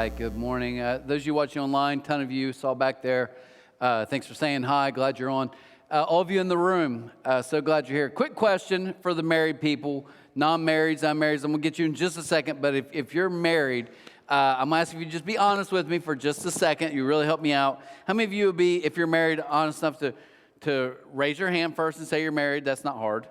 Hi, good morning. Those of you watching online, ton of you saw back there. Thanks for saying hi. Glad you're on. All of you in the room, so glad you're here. Quick question for the married people, non-marrieds, unmarrieds. I'm going to get you in just a second, but if you're married, I'm going to ask if you just be honest with me for just a second. You really help me out. How many of you would be, if you're married, honest enough to raise your hand first and say you're married? That's not hard.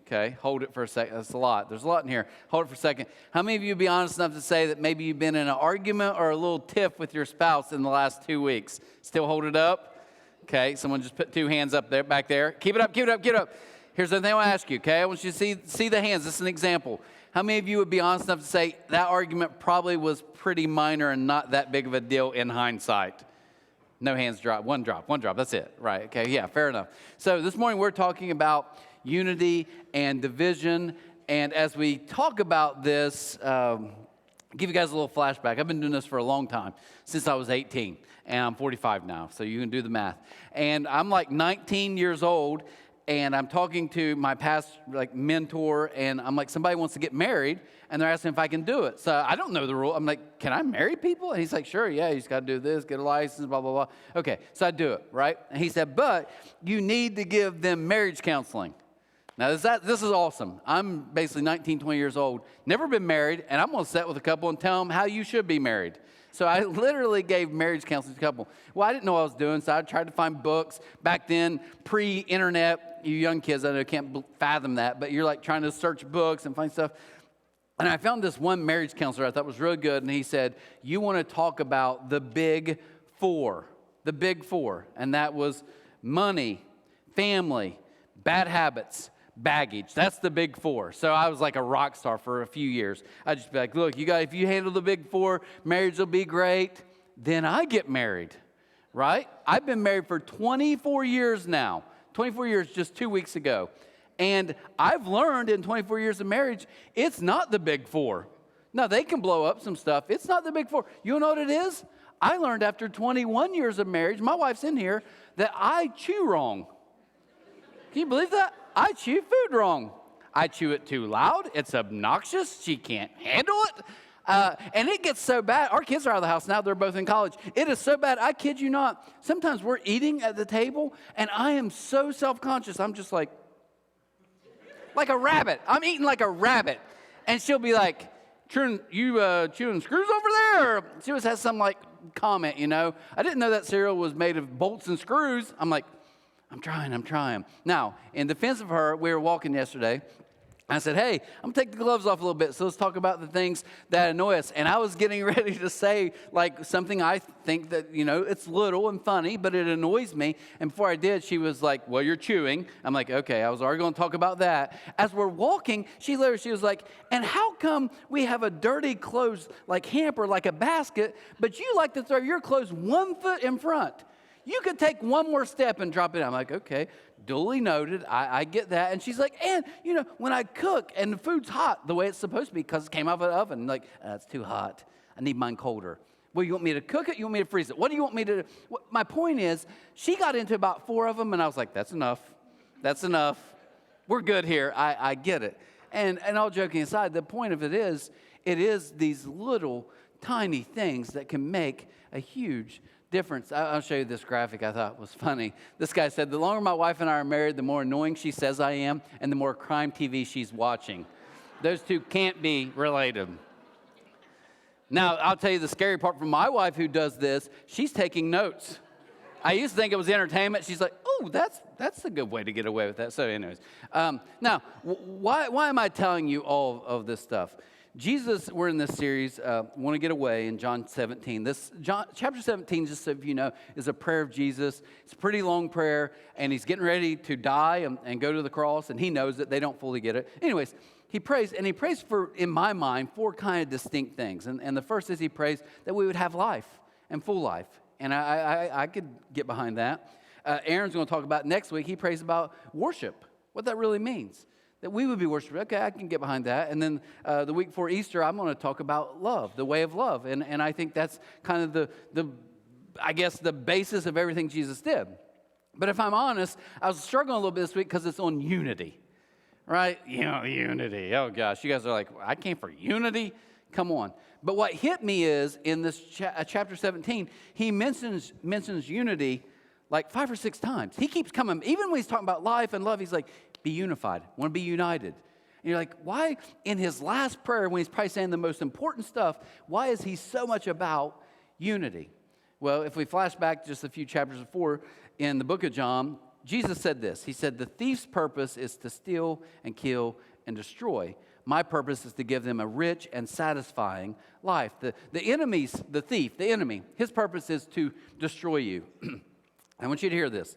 Okay, hold it for a second. That's a lot. There's a lot in here. Hold it for a second. How many of you would be honest enough to say that maybe you've been in an argument or a little tiff with your spouse in the last 2 weeks? Still hold it up? Okay, someone just put 2 hands up there, back there. Keep it up, keep it up, keep it up. Here's the thing I want to ask you, okay? I want you to see the hands. This is an example. How many of you would be honest enough to say that argument probably was pretty minor and not that big of a deal in hindsight? No hands drop. One drop. That's it. Right. Okay. Yeah, fair enough. So this morning we're talking about unity and division. And as we talk about this, give you guys a little flashback. I've been doing this for a long time, since I was 18. And I'm 45 now, so you can do the math. And I'm like 19 years old, and I'm talking to my past mentor, and I'm like, somebody wants to get married, and they're asking if I can do it. So I don't know the rule. I'm like, can I marry people? And he's like, sure, yeah, you just got to do this, get a license, blah, blah, blah. Okay, so I do it, right? And he said, but you need to give them marriage counseling. Now, this is awesome. I'm basically 19, 20 years old, never been married, and I'm going to sit with a couple and tell them how you should be married. So I literally gave marriage counseling to a couple. Well, I didn't know what I was doing, so I tried to find books. Back then, pre-internet, you young kids, I know can't fathom that, but you're like trying to search books and find stuff. And I found this one marriage counselor I thought was really good, and he said, you want to talk about the big four, and that was money, family, bad habits, baggage. That's the big four. So I was like a rock star for a few years. I'd just be like, look, you guys, if you handle the big four, marriage will be great. Then I get married, right? I've been married for 24 years now. 24 years just 2 weeks ago. And I've learned in 24 years of marriage, it's not the big four. Now, they can blow up some stuff. It's not the big four. You know what it is? I learned after 21 years of marriage, my wife's in here, that I chew wrong. Can you believe that? I chew food wrong. I chew it too loud. It's obnoxious. She can't handle it. And it gets so bad. Our kids are out of the house now. They're both in college. It is so bad. I kid you not. Sometimes we're eating at the table, and I am so self-conscious. I'm just like a rabbit. I'm eating like a rabbit. And she'll be like, you chewing screws over there? Or she always has some comment, you know. I didn't know that cereal was made of bolts and screws. I'm like, I'm trying. Now, in defense of her, we were walking yesterday. I said, hey, I'm going to take the gloves off a little bit, so let's talk about the things that annoy us. And I was getting ready to say, something I think that, it's little and funny, but it annoys me. And before I did, she was like, well, you're chewing. I'm like, okay, I was already going to talk about that. As we're walking, she was like, and how come we have a dirty clothes, hamper, like a basket, but you like to throw your clothes 1 foot in front? You could take one more step and drop it. I'm like, okay, duly noted. I get that. And she's like, and, when I cook and the food's hot the way it's supposed to be because it came out of the oven, it's too hot. I need mine colder. Well, you want me to cook it? You want me to freeze it? What do you want me to do? My point is, she got into about 4 of them, and I was like, that's enough. We're good here. I get it. And all joking aside, the point of it is these little tiny things that can make a huge difference. I'll show you this graphic I thought was funny. This guy said, the longer my wife and I are married, the more annoying she says I am, and the more crime TV she's watching. Those two can't be related. Now, I'll tell you the scary part from my wife who does this, she's taking notes. I used to think it was entertainment. She's like, oh, that's a good way to get away with that. So anyways, now, why am I telling you all of this stuff? Jesus, we're in this series, Want to Get Away, in John 17. Chapter 17, just so you know, is a prayer of Jesus. It's a pretty long prayer, and he's getting ready to die and go to the cross, and he knows that they don't fully get it. Anyways, he prays for, in my mind, 4 kind of distinct things. And the first is he prays that we would have life and full life. And I could get behind that. Aaron's going to talk about next week. He prays about worship, what that really means. That we would be worshiping. Okay, I can get behind that. And then the week before Easter, I'm going to talk about love, the way of love. And I think that's kind of the basis of everything Jesus did. But if I'm honest, I was struggling a little bit this week because it's on unity, right? Unity. Oh, gosh. You guys are like, I came for unity? Come on. But what hit me is in this chapter 17, he mentions unity like 5 or 6 times. He keeps coming. Even when he's talking about life and love, he's like, be unified. I want to be united. And you're like, why in his last prayer, when he's probably saying the most important stuff, why is he so much about unity? Well, if we flash back just a few chapters before in the book of John, Jesus said this. He said, the thief's purpose is to steal and kill and destroy. My purpose is to give them a rich and satisfying life. The enemy's, the thief, the enemy, his purpose is to destroy you. I want you to hear this.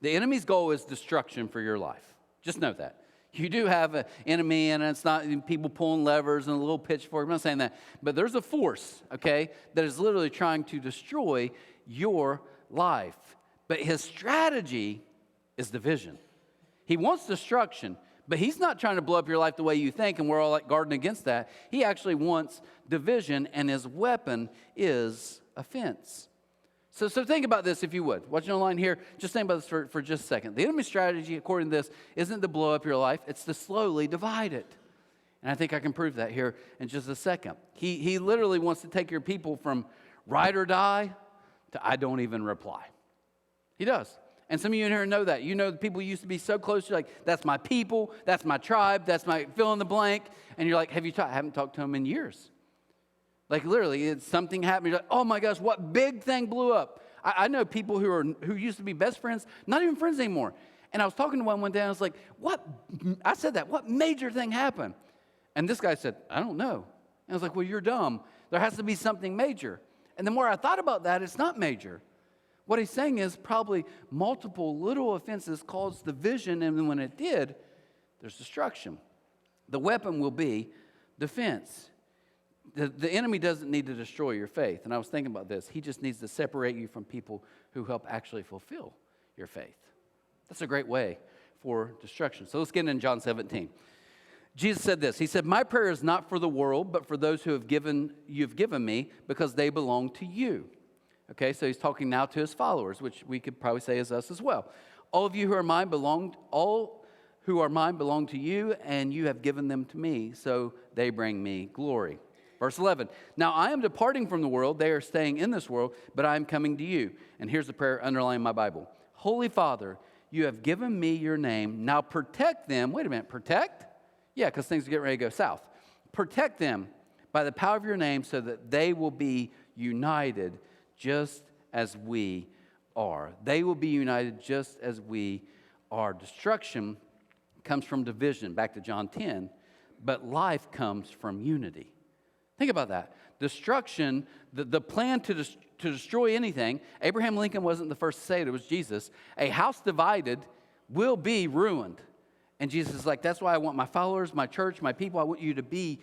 The enemy's goal is destruction for your life. Just know that. You do have an enemy, and it's not people pulling levers and a little pitchfork. I'm not saying that. But there's a force, okay, that is literally trying to destroy your life. But his strategy is division. He wants destruction, but he's not trying to blow up your life the way you think, and we're all like guarding against that. He actually wants division, and his weapon is offense. So think about this, if you would. Watching online here, just think about this for just a second. The enemy's strategy, according to this, isn't to blow up your life. It's to slowly divide it. And I think I can prove that here in just a second. He literally wants to take your people from ride or die to I don't even reply. He does. And some of you in here know that. You know the people used to be so close. You're like, that's my people, that's my tribe, that's my fill in the blank. And you're like, have you talked? I haven't talked to them in years. Like literally, it's something happened. You're like, oh my gosh, what big thing blew up? I know people who used to be best friends, not even friends anymore. And I was talking to one day, and I was like, what? I said that. What major thing happened? And this guy said, I don't know. And I was like, well, you're dumb. There has to be something major. And the more I thought about that, it's not major. What he's saying is probably multiple little offenses caused division, and when it did, there's destruction. The weapon will be defense. The enemy doesn't need to destroy your faith. And I was thinking about this. He just needs to separate you from people who help actually fulfill your faith. That's a great way for destruction. So let's get in John 17. Jesus said this. He said, my prayer is not for the world, but for those who you've given me, because they belong to you. Okay, so he's talking now to his followers, which we could probably say is us as well. All who are mine belong to you, and you have given them to me, so they bring me glory. Verse 11, now I am departing from the world. They are staying in this world, but I am coming to you. And here's the prayer underlying my Bible. Holy Father, you have given me your name. Now protect them. Wait a minute, protect? Yeah, because things are getting ready to go south. Protect them by the power of your name so that they will be united just as we are. They will be united just as we are. Destruction comes from division, back to John 10, but life comes from unity. Think about that. Destruction, the plan to destroy anything, Abraham Lincoln wasn't the first to say it was Jesus. A house divided will be ruined. And Jesus is like, that's why I want my followers, my church, my people, I want you to be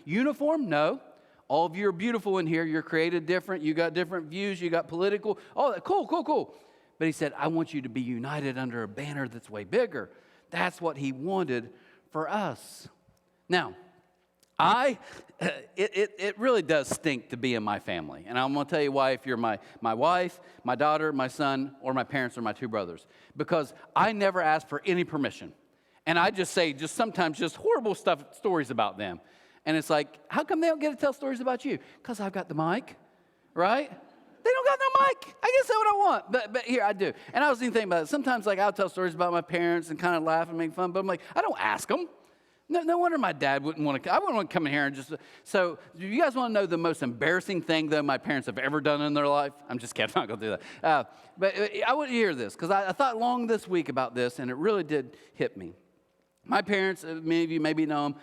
uniform? No. All of you are beautiful in here. You're created different. You got different views. You got political. Oh, cool. But he said, I want you to be united under a banner that's way bigger. That's what he wanted for us. Now, it really does stink to be in my family. And I'm going to tell you why if you're my wife, my daughter, my son, or my parents or my 2 brothers. Because I never ask for any permission. And I just say sometimes horrible stories about them. And it's like, how come they don't get to tell stories about you? Because I've got the mic, right? They don't got no mic. I can say what I want. But here, I do. And I was even thinking about it. Sometimes like I'll tell stories about my parents and kind of laugh and make fun. But I'm like, I don't ask them. No wonder my dad wouldn't want to. I wouldn't want to come in here and just. So, do you guys want to know the most embarrassing thing that my parents have ever done in their life? I'm just kidding. I'm not going to do that. But I want to hear this because I thought long this week about this, and it really did hit me. My parents, many of you maybe know them.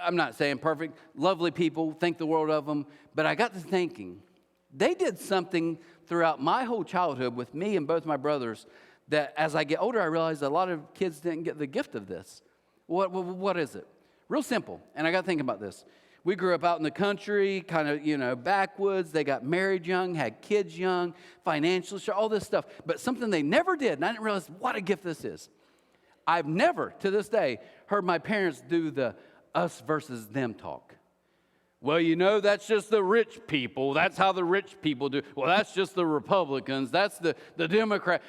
I'm not saying perfect, lovely people, think the world of them. But I got to thinking, they did something throughout my whole childhood with me and both my brothers that as I get older, I realized a lot of kids didn't get the gift of this. What is it? Real simple. And I got to think about this. We grew up out in the country, kind of, backwoods. They got married young, had kids young, financial, all this stuff. But something they never did, and I didn't realize what a gift this is. I've never, to this day, heard my parents do the us versus them talk. Well, that's just the rich people. That's how the rich people do. Well, that's just the Republicans. That's the Democrat.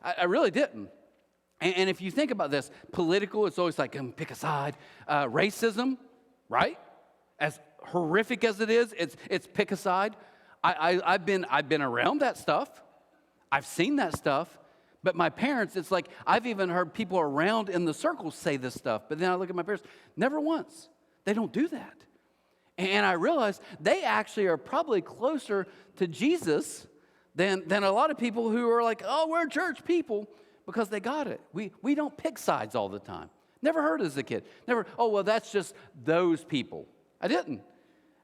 I really didn't. And if you think about this, political, it's always like, pick a side. Racism, right? As horrific as it is, it's pick a side. I've been around that stuff. I've seen that stuff. But my parents, it's like I've even heard people around in the circles say this stuff. But then I look at my parents, never once. They don't do that. And I realize they actually are probably closer to Jesus than a lot of people who are like, oh, we're church people, because they got it. We don't pick sides all the time. Never heard as a kid. Never, oh, well, that's just those people. I didn't.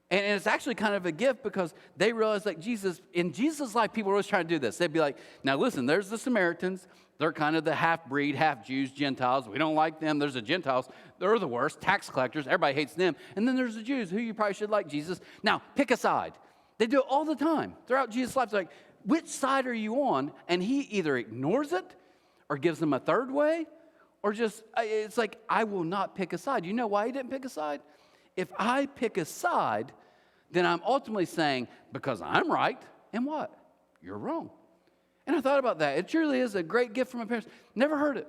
And it's actually kind of a gift because they realize like in Jesus' life, people are always trying to do this. They'd be like, now listen, there's the Samaritans. They're kind of the half-breed, half-Jews, Gentiles. We don't like them. There's the Gentiles. They're the worst. Tax collectors. Everybody hates them. And then there's the Jews, who you probably should like Jesus. Now, pick a side. They do it all the time. Throughout Jesus' life, they're like, which side are you on? And he either ignores it or gives them a third way, or just, it's like, I will not pick a side. You know why he didn't pick a side? If I pick a side, then I'm ultimately saying, because I'm right, and what? You're wrong. And I thought about that. It truly is a great gift from my parents. Never heard it.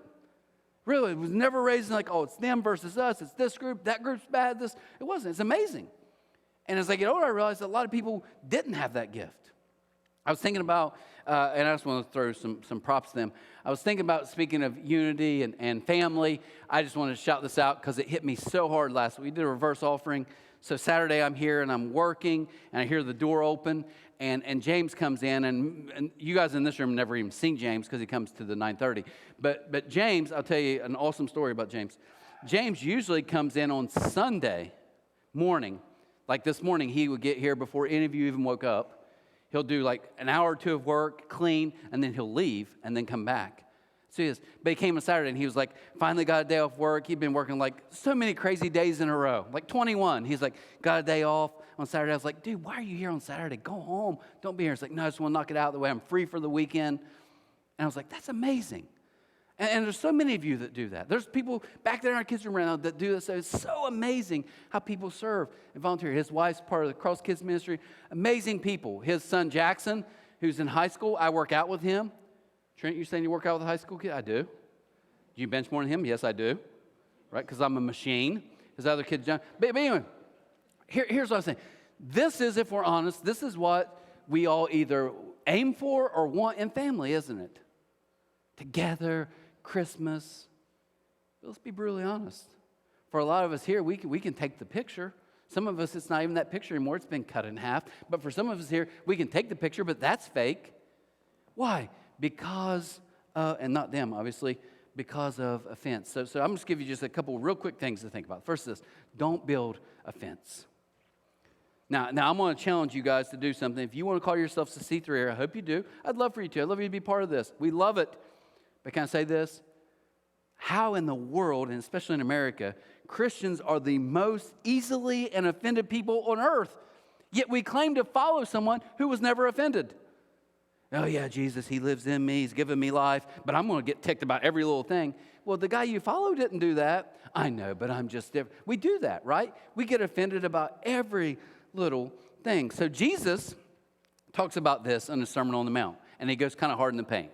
Really, it was never raised in like, oh, it's them versus us. It's this group. That group's bad. This. It wasn't. It's amazing. And as I get older, I realized that a lot of people didn't have that gift. I was thinking about, and I just want to throw some props to them. I was thinking about, speaking of unity and family, I just wanted to shout this out because it hit me so hard last week. We did a reverse offering. So Saturday I'm here and I'm working and I hear the door open and James comes in and you guys in this room never even seen James because he comes to the 9:30. But James, I'll tell you an awesome story about James. James usually comes in on Sunday morning. Like this morning, he would get here before any of you even woke up. He'll do like an hour or two of work, clean, and then he'll leave and then come back. So he is. But he came on Saturday and he was like, finally got a day off work. He'd been working like so many crazy days in a row, like 21. He's like, got a day off on Saturday. I was like, dude, why are you here on Saturday? Go home. Don't be here. He's like, no, I just want to knock it out of the way. I'm free for the weekend. And I was like, that's amazing. And there's so many of you that do that. There's people back there in our kids' room right now that do this. So it's so amazing how people serve and volunteer. His wife's part of the Cross Kids Ministry. Amazing people. His son, Jackson, who's in high school, I work out with him. Trent, you saying you work out with a high school kid? I do. Do you bench more than him? Yes, I do. Right? Because I'm a machine. His other kids don't. But anyway, here's what I'm saying. This is, if we're honest, this is what we all either aim for or want in family, isn't it? Together, Christmas. But let's be brutally honest. For a lot of us here, we can take the picture. Some of us, it's not even that picture anymore. It's been cut in half. But for some of us here, we can take the picture, but that's fake. Why? Because, and not them, obviously, because of offense. So I'm going to give you just a couple real quick things to think about. First is this: don't build a fence. Now I'm going to challenge you guys to do something. If you want to call yourselves a C3 area, I hope you do. I'd love for you to. I'd love you to be part of this. We love it. But can I say this? How in the world, and especially in America, Christians are the most easily and offended people on earth, yet we claim to follow someone who was never offended. Oh yeah, Jesus, he lives in me, he's given me life, but I'm going to get ticked about every little thing. Well, the guy you follow didn't do that. I know, but I'm just different. We do that, right? We get offended about every little thing. So Jesus talks about this in the Sermon on the Mount, and he goes kind of hard in the paint.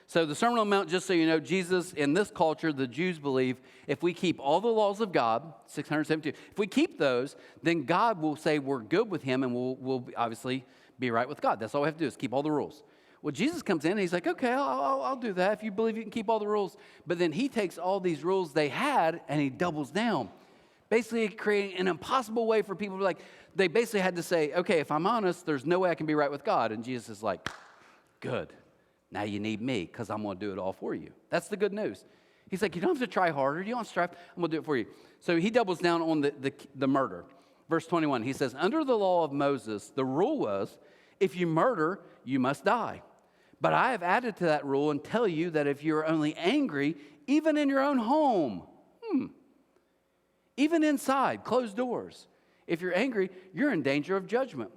So the Sermon on the Mount, just so you know, Jesus, in this culture, the Jews believe if we keep all the laws of God, 672, if we keep those, then God will say we're good with him and we'll obviously be right with God. That's all we have to do is keep all the rules. Well, Jesus comes in and he's like, okay, I'll do that if you believe you can keep all the rules. But then he takes all these rules they had and he doubles down, basically creating an impossible way for people to be like, they basically had to say, okay, if I'm honest, there's no way I can be right with God. And Jesus is like, good. Now you need me because I'm going to do it all for you. That's the good news. He's like, you don't have to try harder. You don't have to strive. I'm going to do it for you. So he doubles down on the murder. Verse 21, he says, under the law of Moses, the rule was, if you murder, you must die. But I have added to that rule and tell you that if you're only angry, even in your own home, even inside closed doors, if you're angry, you're in danger of judgment.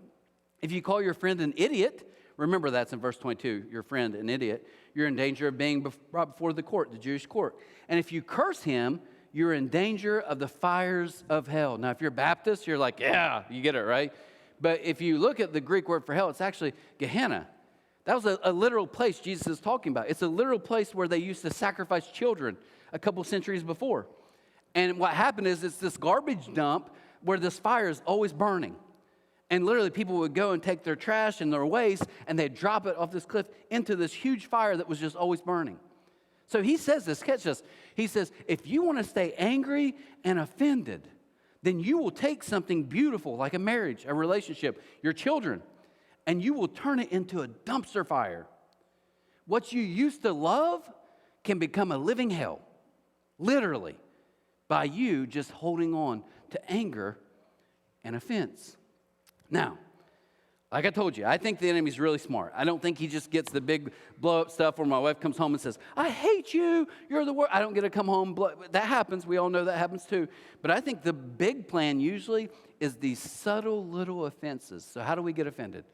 If you call your friend an idiot, remember that's in verse 22, your friend an idiot, you're in danger of being brought before the court, the Jewish court. And if you curse him, you're in danger of the fires of hell. Now, if you're Baptist, you're like, yeah, you get it, right? But if you look at the Greek word for hell, it's actually Gehenna. That was a literal place Jesus is talking about. It's a literal place where they used to sacrifice children a couple centuries before. And what happened is it's this garbage dump where this fire is always burning. And literally people would go and take their trash and their waste and they'd drop it off this cliff into this huge fire that was just always burning. So he says this, catch this. He says, if you want to stay angry and offended, then you will take something beautiful like a marriage, a relationship, your children, and you will turn it into a dumpster fire. What you used to love can become a living hell, literally, by you just holding on to anger and offense. Now, like I told you, I think the enemy's really smart. I don't think he just gets the big blow-up stuff where my wife comes home and says, I hate you, you're the worst. I don't get to come home. That happens. We all know that happens too. But I think the big plan usually is these subtle little offenses. So how do we get offended?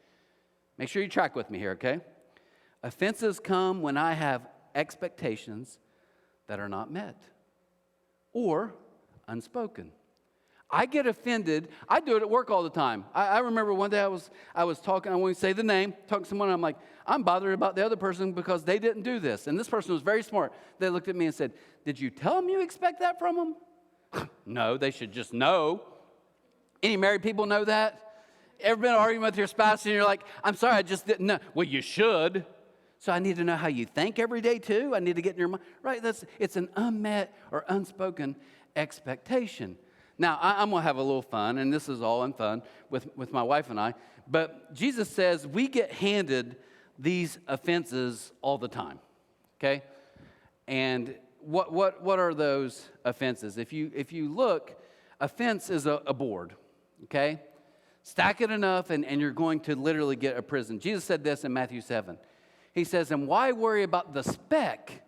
Make sure you track with me here, okay? Offenses come when I have expectations that are not met or unspoken. I get offended. I do it at work all the time. I remember one day I was talking, I won't say the name, talking to someone, and I'm like, I'm bothered about the other person because they didn't do this. And this person was very smart. They looked at me and said, did you tell them you expect that from them? No, they should just know. Any married people know that? Ever been arguing with your spouse and you're like, I'm sorry, I just didn't know. Well, you should. So I need to know how you think every day too. I need to get in your mind. Right, it's an unmet or unspoken expectation. Now, I'm going to have a little fun, and this is all in fun with my wife and I. But Jesus says we get handed these offenses all the time, okay? And what are those offenses? If you look, offense is a board, okay? Stack it enough, and you're going to literally get a prison. Jesus said this in Matthew 7. He says, and why worry about the speck?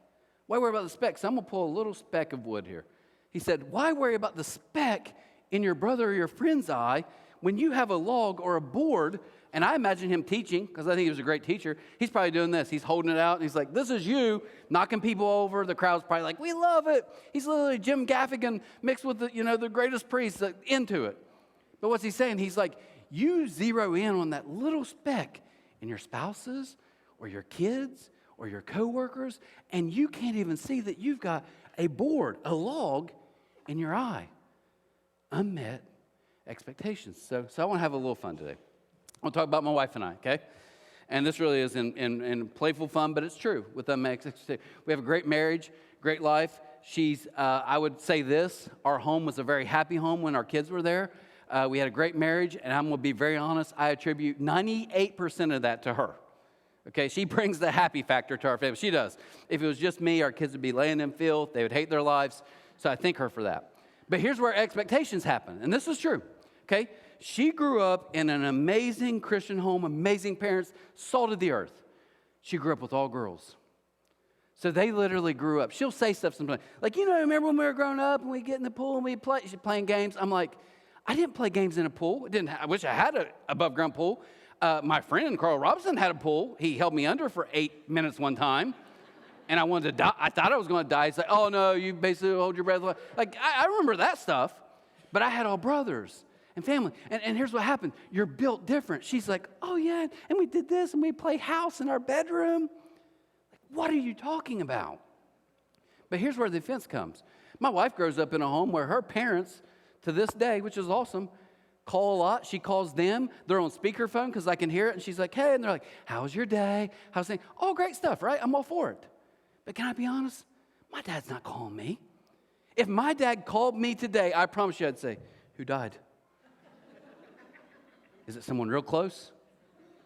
Why worry about the speck? So I'm going to pull a little speck of wood here. He said, why worry about the speck in your brother or your friend's eye when you have a log or a board? And I imagine him teaching, because I think he was a great teacher. He's probably doing this. He's holding it out, and he's like, this is you, knocking people over. The crowd's probably like, we love it. He's literally Jim Gaffigan mixed with the greatest priest into it. But what's he saying? He's like, you zero in on that little speck in your spouses or your kids or your coworkers, and you can't even see that you've got a board, a log in your eye. Unmet expectations. So I want to have a little fun today. I want to talk about my wife and I, okay? And this really is in playful fun, but it's true with unmet expectations. We have a great marriage, great life. I would say this, our home was a very happy home when our kids were there. We had a great marriage, and I'm going to be very honest, I attribute 98% of that to her. Okay, she brings the happy factor to our family. She does. If it was just me, our kids would be laying in filth. They would hate their lives. So I thank her for that. But here's where expectations happen. And this is true. Okay, she grew up in an amazing Christian home, amazing parents, salt of the earth. She grew up with all girls. So they literally grew up. She'll say stuff sometimes. Like, remember when we were growing up and we get in the pool and we play? She's playing games. I'm like, I didn't play games in a pool. I wish I had an above ground pool. My friend, Carl Robinson, had a pool. He held me under for 8 minutes one time, and I wanted to die. I thought I was going to die. He's like, oh, no, you basically hold your breath. Like, I remember that stuff, but I had all brothers and family. And here's what happened. You're built different. She's like, oh, yeah, and we did this, and we played house in our bedroom. Like, what are you talking about? But here's where the offense comes. My wife grows up in a home where her parents, to this day, which is awesome, call a lot. She calls them. They're on speakerphone because I can hear it. And she's like, hey. And they're like, how was your day? How's things? All great stuff, right? I'm all for it. But can I be honest? My dad's not calling me. If my dad called me today, I promise you I'd say, who died? Is it someone real close?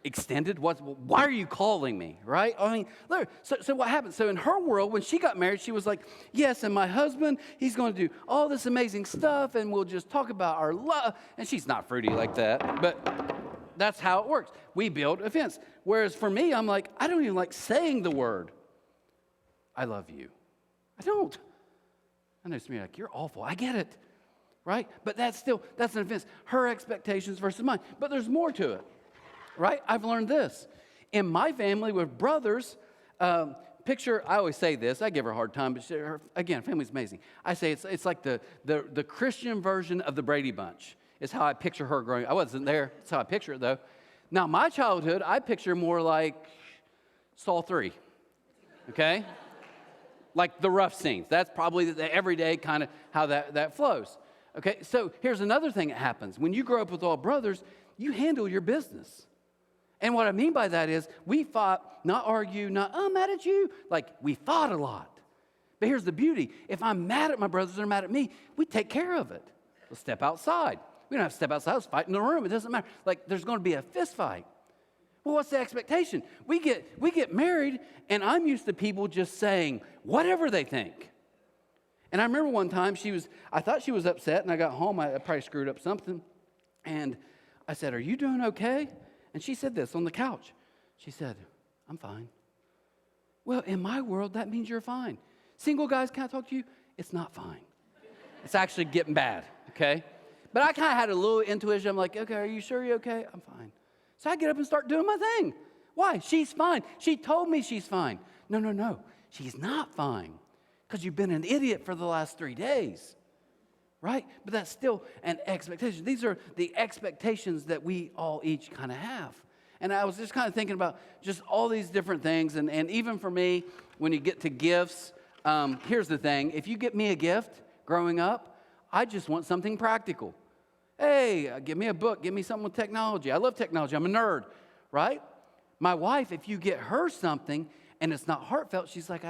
Extended? Why are you calling me, right? I mean, look, so what happened? So in her world, when she got married, she was like, yes, and my husband, he's going to do all this amazing stuff, and we'll just talk about our love. And she's not fruity like that, but that's how it works. We build a fence. Whereas for me, I'm like, I don't even like saying the word, I love you. I don't. I know some of you are like, you're awful. I get it, right? But that's an offense. Her expectations versus mine. But there's more to it. Right? I've learned this. In my family with brothers, I always say this, I give her a hard time, but again, family's amazing. I say it's like the Christian version of the Brady Bunch is how I picture her growing. I wasn't there. That's how I picture it, though. Now, my childhood, I picture more like Saw 3, okay? Like the rough scenes. That's probably the everyday kind of how that flows. Okay, so here's another thing that happens. When you grow up with all brothers, you handle your business. And what I mean by that is we fought, not argue, not, oh, I'm mad at you. Like, we fought a lot. But here's the beauty. If I'm mad at my brothers or mad at me, we take care of it. We'll step outside. We don't have to step outside. Let's fight in the room. It doesn't matter. Like, there's going to be a fist fight. Well, what's the expectation? We get married, and I'm used to people just saying whatever they think. And I remember one time I thought she was upset, and I got home. I probably screwed up something. And I said, are you doing okay? And she said this on the couch. She said, I'm fine. Well, in my world, that means you're fine. Single guys, can I talk to you? It's not fine. It's actually getting bad, okay? But I kind of had a little intuition. I'm like, okay, are you sure you're okay? I'm fine. So I get up and start doing my thing. Why? She's fine. She told me she's fine. No. She's not fine because you've been an idiot for the last 3 days, right? But that's still an expectation. These are the expectations that we all each kind of have. And I was just kind of thinking about just all these different things. And even for me, when you get to gifts, here's the thing. If you get me a gift growing up, I just want something practical. Hey, give me a book. Give me something with technology. I love technology. I'm a nerd, right? My wife, if you get her something and it's not heartfelt, she's like,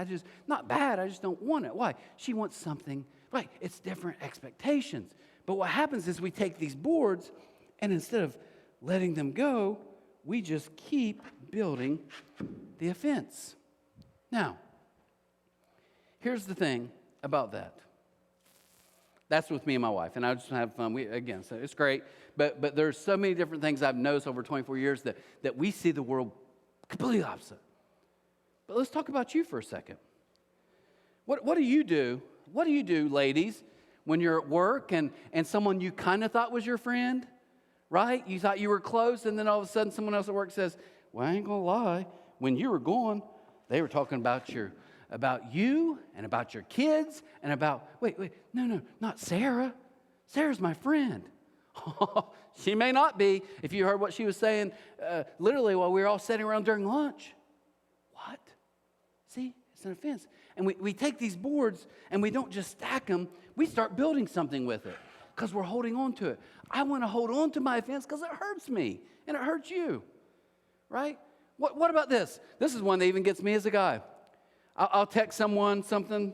not bad. I just don't want it. Why? She wants something, right? It's different expectations. But what happens is we take these boards and instead of letting them go, we just keep building the offense. Now, here's the thing about that. That's with me and my wife, and I just have fun. So it's great, but there's so many different things I've noticed over 24 years that we see the world completely opposite. But let's talk about you for a second. What do you do? What do you do, ladies, when you're at work and someone you kind of thought was your friend, right? You thought you were close, and then all of a sudden someone else at work says, well, I ain't gonna lie, when you were gone, they were talking about you and about your kids and about, no, not Sarah. Sarah's my friend. She may not be, if you heard what she was saying literally while we were all sitting around during lunch. What? See, it's an offense. And we take these boards and we don't just stack them, we start building something with it because we're holding on to it. I want to hold on to my offense because it hurts me and it hurts you, right? What about this? This is one that even gets me as a guy. I'll text someone something,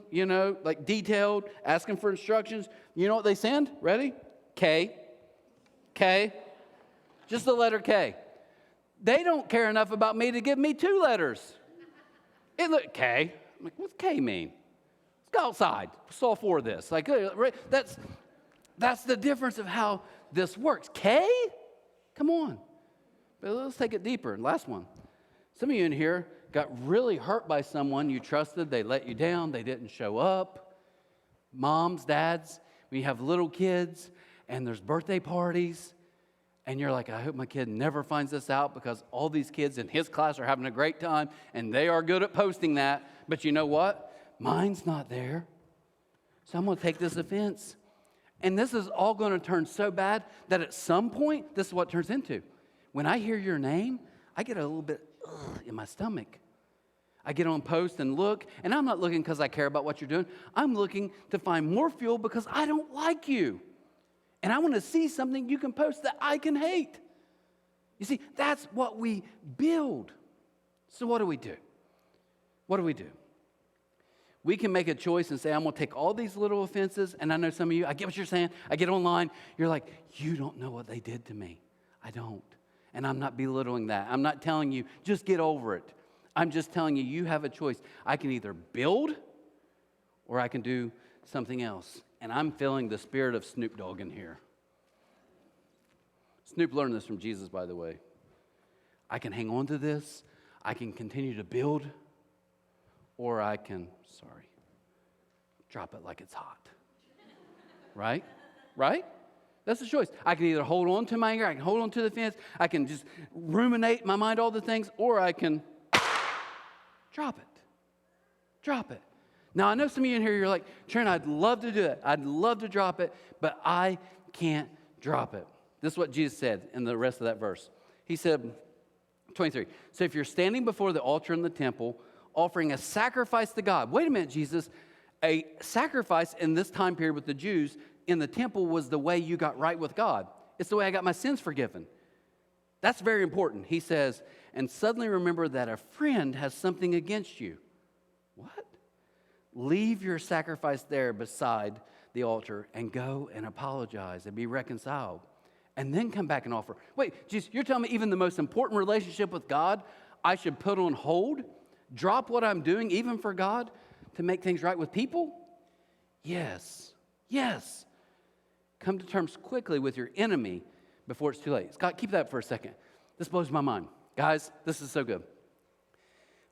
like detailed, asking for instructions. You know what they send? Ready? K. Just the letter K. They don't care enough about me to give me 2 letters. K. I'm like, what's K mean? Let's go outside. Let's all 4 of this. Like, that's the difference of how this works. K? Come on. But let's take it deeper. Last one. Some of you in here got really hurt by someone you trusted. They let you down. They didn't show up. Moms, dads, when you have little kids and there's birthday parties and you're like, I hope my kid never finds this out because all these kids in his class are having a great time and they are good at posting that. But you know what? Mine's not there. So I'm going to take this offense. And this is all going to turn so bad that at some point, this is what it turns into. When I hear your name, I get a little bit in my stomach. I get on post and look, and I'm not looking because I care about what you're doing. I'm looking to find more fuel because I don't like you. And I want to see something you can post that I can hate. You see, that's what we build. So what do we do? We can make a choice and say, I'm going to take all these little offenses, and I know some of you, I get what you're saying. I get online. You're like, you don't know what they did to me. I don't. And I'm not belittling that. I'm not telling you, just get over it. I'm just telling you, you have a choice. I can either build or I can do something else. And I'm feeling the spirit of Snoop Dogg in here. Snoop learned this from Jesus, by the way. I can hang on to this. I can continue to build. Or I can, drop it like it's hot. Right? That's the choice. I can either hold on to my anger, I can hold on to the fence, I can just ruminate in my mind all the things, or I can drop it. Now, I know some of you in here, you're like, Trent, I'd love to do it. I'd love to drop it, but I can't drop it. This is what Jesus said in the rest of that verse. He said, 23, so if you're standing before the altar in the temple, offering a sacrifice to God. Wait a minute, Jesus. A sacrifice in this time period with the Jews in the temple was the way you got right with God. It's the way I got my sins forgiven. That's very important. He says, and suddenly remember that a friend has something against you. What? Leave your sacrifice there beside the altar and go and apologize and be reconciled. And then come back and offer. Wait, Jesus, you're telling me even the most important relationship with God, I should put on hold? Drop what I'm doing, even for God, to make things right with people? Yes. Yes. Come to terms quickly with your enemy before it's too late. Scott, keep that for a second. This blows my mind. Guys, this is so good.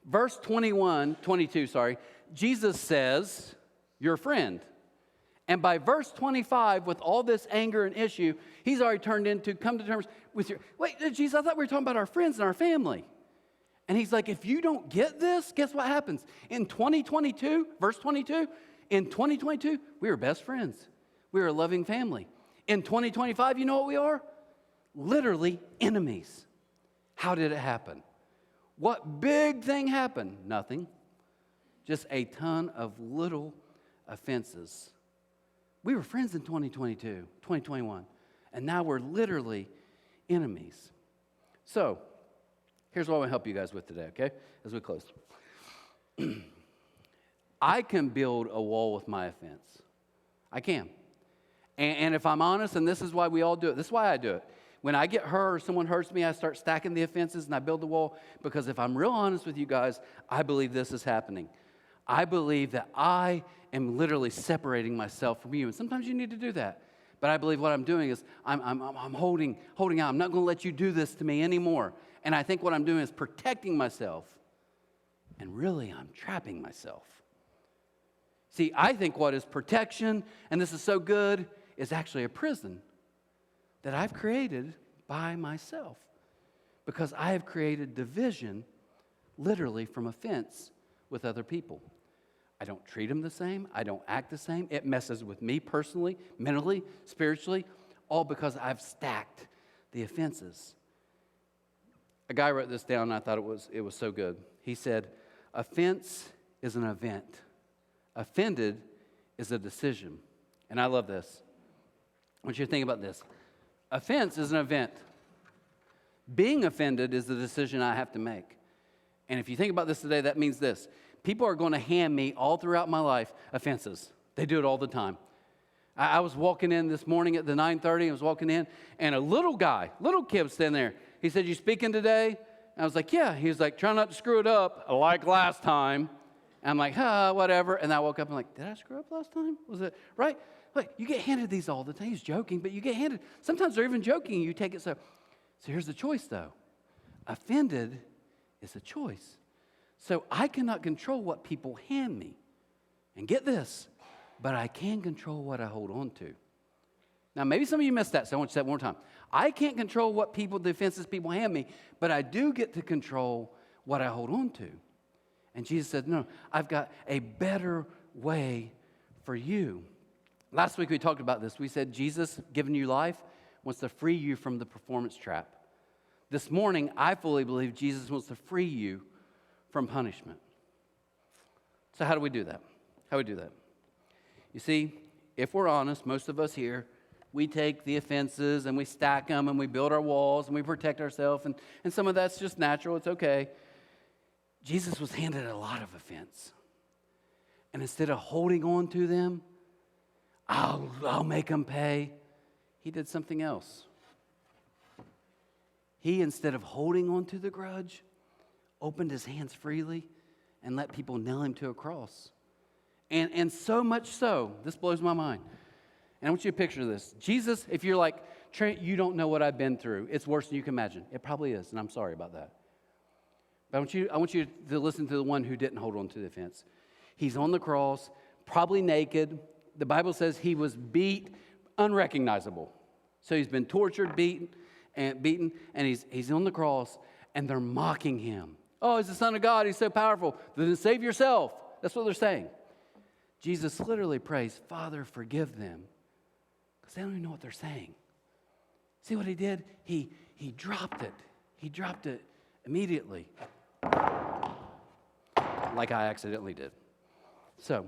Verse 22, Jesus says, you're a friend. And by verse 25, with all this anger and issue, he's already turned into come to terms with your, wait, Jesus, I thought we were talking about our friends and our family. And he's like, if you don't get this, guess what happens? In 2022, verse 22, in 2022, we were best friends. We were a loving family. In 2025, you know what we are? Literally enemies. How did it happen? What big thing happened? Nothing. Just a ton of little offenses. We were friends in 2022, 2021, and now we're literally enemies. So, here's what I want to help you guys with today, okay, as we close. I can build a wall with my offense. I can. And if I'm honest, and this is why we all do it, this is why I do it. When I get hurt or someone hurts me, I start stacking the offenses and I build the wall, because if I'm real honest with you guys, I believe this is happening. I believe that I am literally separating myself from you. And sometimes you need to do that. But I believe what I'm doing is I'm holding out. I'm not going to let you do this to me anymore. And I think what I'm doing is protecting myself. And really, I'm trapping myself. See, I think what is protection, and this is so good, is actually a prison that I've created by myself. Because I have created division, literally, from offense with other people. I don't treat them the same. I don't act the same. It messes with me personally, mentally, spiritually, all because I've stacked the offenses. A guy wrote this down, and I thought it was so good. He said, offense is an event. Offended is a decision. And I love this. I want you to think about this. Offense is an event. Being offended is the decision I have to make. And if you think about this today, that means this. People are going to hand me all throughout my life offenses. They do it all the time. I was walking in this morning at the 9:30. I was walking in, and a little kid was standing there. He said, you speaking today? And I was like, yeah. He was like, try not to screw it up like last time. And I'm like, whatever. And I woke up and I'm like, did I screw up last time? Was it right? Like, you get handed these all the time. He's joking, but you get handed. Sometimes they're even joking, and you take it so. So here's the choice, though. Offended is a choice. So I cannot control what people hand me. And get this, but I can control what I hold on to. Now, maybe some of you missed that, so I want you to say it one more time. I can't control what the offenses people hand me, but I do get to control what I hold on to. And Jesus said, no, I've got a better way for you. Last week we talked about this. We said Jesus, giving you life, wants to free you from the performance trap. This morning, I fully believe Jesus wants to free you from punishment. So how do we do that? How do we do that? You see, if we're honest, most of us here, we take the offenses and we stack them and we build our walls and we protect ourselves, and some of that's just natural. It's okay. Jesus was handed a lot of offense. And instead of holding on to them, I'll make them pay, he did something else. He, instead of holding on to the grudge, opened his hands freely and let people nail him to a cross. And so much so, this blows my mind. And I want you to picture this. Jesus, if you're like, Trent, you don't know what I've been through. It's worse than you can imagine. It probably is, and I'm sorry about that. But I want you to listen to the one who didn't hold on to the offense. He's on the cross, probably naked. The Bible says he was beat, unrecognizable. So he's been tortured, beaten, and he's on the cross, and they're mocking him. Oh, he's the Son of God. He's so powerful. Then save yourself. That's what they're saying. Jesus literally prays, Father, forgive them, because they don't even know what they're saying. See what he did? He dropped it. He dropped it immediately, like I accidentally did. So,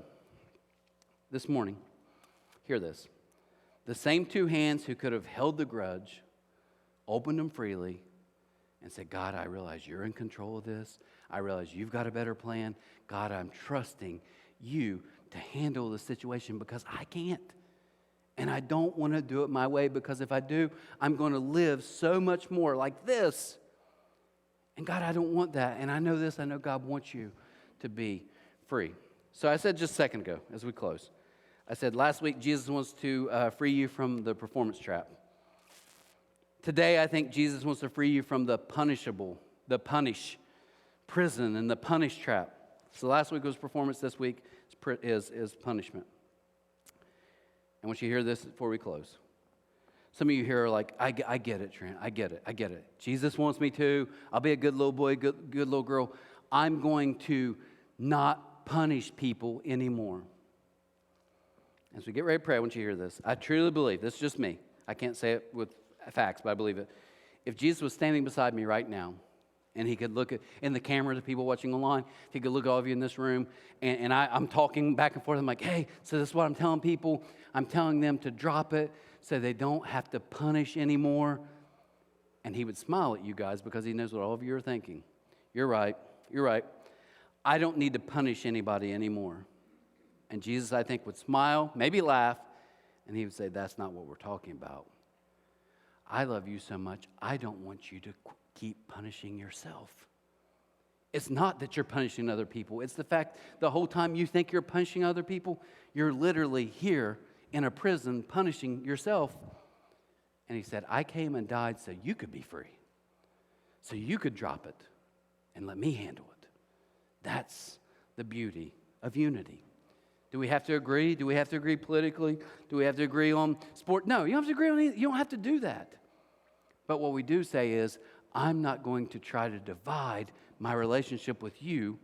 this morning, hear this. The same two hands who could have held the grudge, opened them freely, and said, God, I realize you're in control of this. I realize you've got a better plan. God, I'm trusting you to handle the situation because I can't. And I don't want to do it my way because if I do, I'm going to live so much more like this. And God, I don't want that. And I know this. I know God wants you to be free. So I said just a second ago as we close, I said last week Jesus wants to free you from the performance trap. Today I think Jesus wants to free you from the punishable, the punish prison and the punish trap. So last week was performance. This week is punishment. I want you to hear this before we close. Some of you here are like, I get it, Trent. I get it. Jesus wants me to. I'll be a good little boy, good little girl. I'm going to not punish people anymore. As we get ready to pray, I want you to hear this. I truly believe, this is just me. I can't say it with facts, but I believe it. If Jesus was standing beside me right now, and he could look at in the camera, the people watching online, if he could look at all of you in this room, and I'm talking back and forth, I'm like, hey, so this is what I'm telling people. I'm telling them to drop it so they don't have to punish anymore. And he would smile at you guys because he knows what all of you are thinking. You're right. I don't need to punish anybody anymore. And Jesus, I think, would smile, maybe laugh, and he would say, that's not what we're talking about. I love you so much, I don't want you to keep punishing yourself. It's not that you're punishing other people. It's the fact the whole time you think you're punishing other people, you're literally here in a prison punishing yourself. And he said, I came and died so you could be free, so you could drop it and let me handle it. That's the beauty of unity. Do we have to agree? Do we have to agree politically? Do we have to agree on sport? No, you don't have to agree on anything. You don't have to do that. But what we do say is, I'm not going to try to divide my relationship with you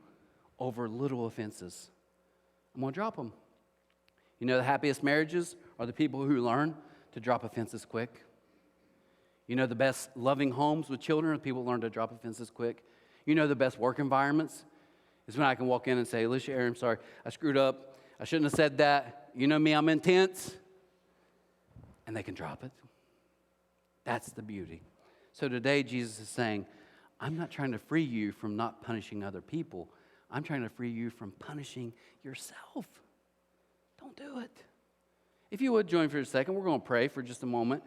over little offenses. I'm going to drop them. You know, the happiest marriages are the people who learn to drop offenses quick. You know, the best loving homes with children are the people who learn to drop offenses quick. You know, the best work environments is when I can walk in and say, Alicia, Aaron, I'm sorry, I screwed up. I shouldn't have said that. You know me, I'm intense. And they can drop it. That's the beauty. So today, Jesus is saying, I'm not trying to free you from not punishing other people. I'm trying to free you from punishing yourself. Don't do it. If you would join for a second, we're going to pray for just a moment.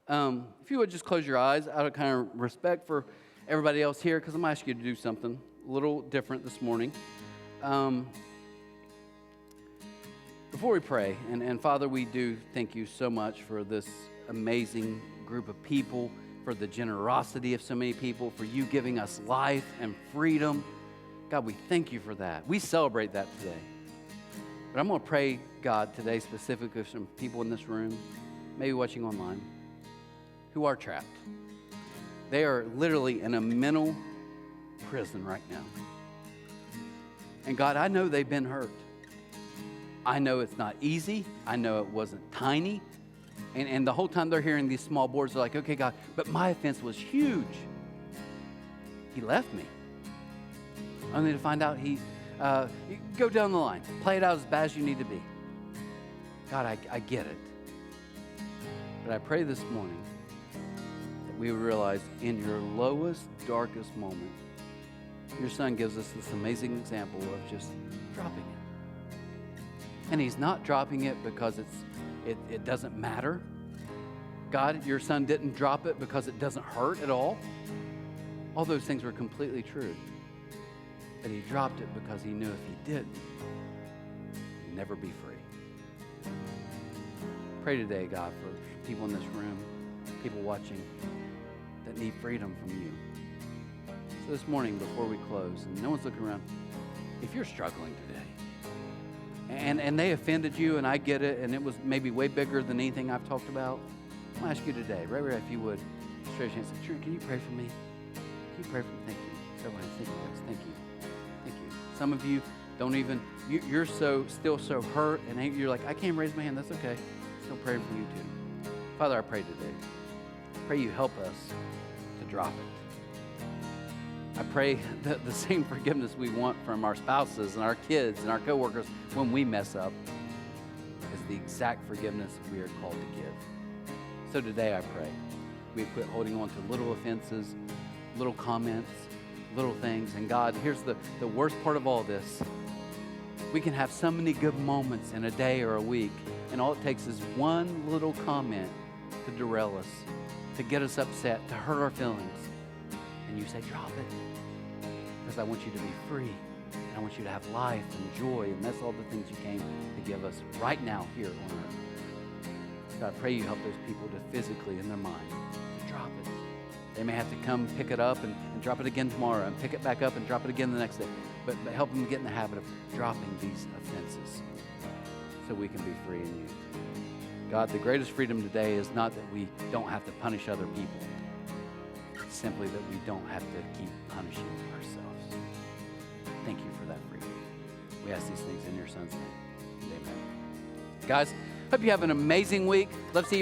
If you would just close your eyes out of kind of respect for everybody else here, because I'm going to ask you to do something a little different this morning. Before we pray, and Father, we do thank you so much for this amazing group of people, for the generosity of so many people, for you giving us life and freedom. God, we thank you for that. We celebrate that today. But I'm going to pray, God, today specifically for some people in this room, maybe watching online, who are trapped. They are literally in a mental prison right now. And God, I know they've been hurt. I know it's not easy. I know it wasn't tiny. And the whole time they're hearing these small boards, they're like, okay, God, but my offense was huge. He left me. Only to find out you go down the line. Play it out as bad as you need to be. God, I get it. But I pray this morning that we would realize in your lowest, darkest moment, your son gives us this amazing example of just dropping it. And he's not dropping it because it doesn't matter. God, your son didn't drop it because it doesn't hurt at all. All those things were completely true. But he dropped it because he knew if he didn't, he'd never be free. Pray today, God, for people in this room, people watching that need freedom from you. So this morning, before we close, and no one's looking around, if you're struggling today, and they offended you, and I get it, and it was maybe way bigger than anything I've talked about, I'm going to ask you today, right if you would, stretch your hand and say, True, can you pray for me? Can you pray for me? Thank you. Everyone, thank you, guys. Thank you. Thank you. Some of you don't even, you're still so hurt, and you're like, I can't raise my hand. That's okay. Still praying for you too. Father, I pray today. I pray you help us to drop it. I pray that the same forgiveness we want from our spouses and our kids and our coworkers when we mess up is the exact forgiveness we are called to give. So today I pray we quit holding on to little offenses, little comments, little things. And God, here's the worst part of all this. We can have so many good moments in a day or a week, and all it takes is one little comment to derail us, to get us upset, to hurt our feelings. And you say, drop it, because I want you to be free. And I want you to have life and joy, and that's all the things you came to give us right now here on earth. God, I pray you help those people to physically, in their mind, to drop it. They may have to come pick it up and drop it again tomorrow, and pick it back up and drop it again the next day. But help them get in the habit of dropping these offenses so we can be free in you. God, the greatest freedom today is not that we don't have to punish other people. It's simply that we don't have to keep punishing ourselves. Thank you for that freedom. We ask these things in your son's name. Amen. Guys, hope you have an amazing week. Love to see you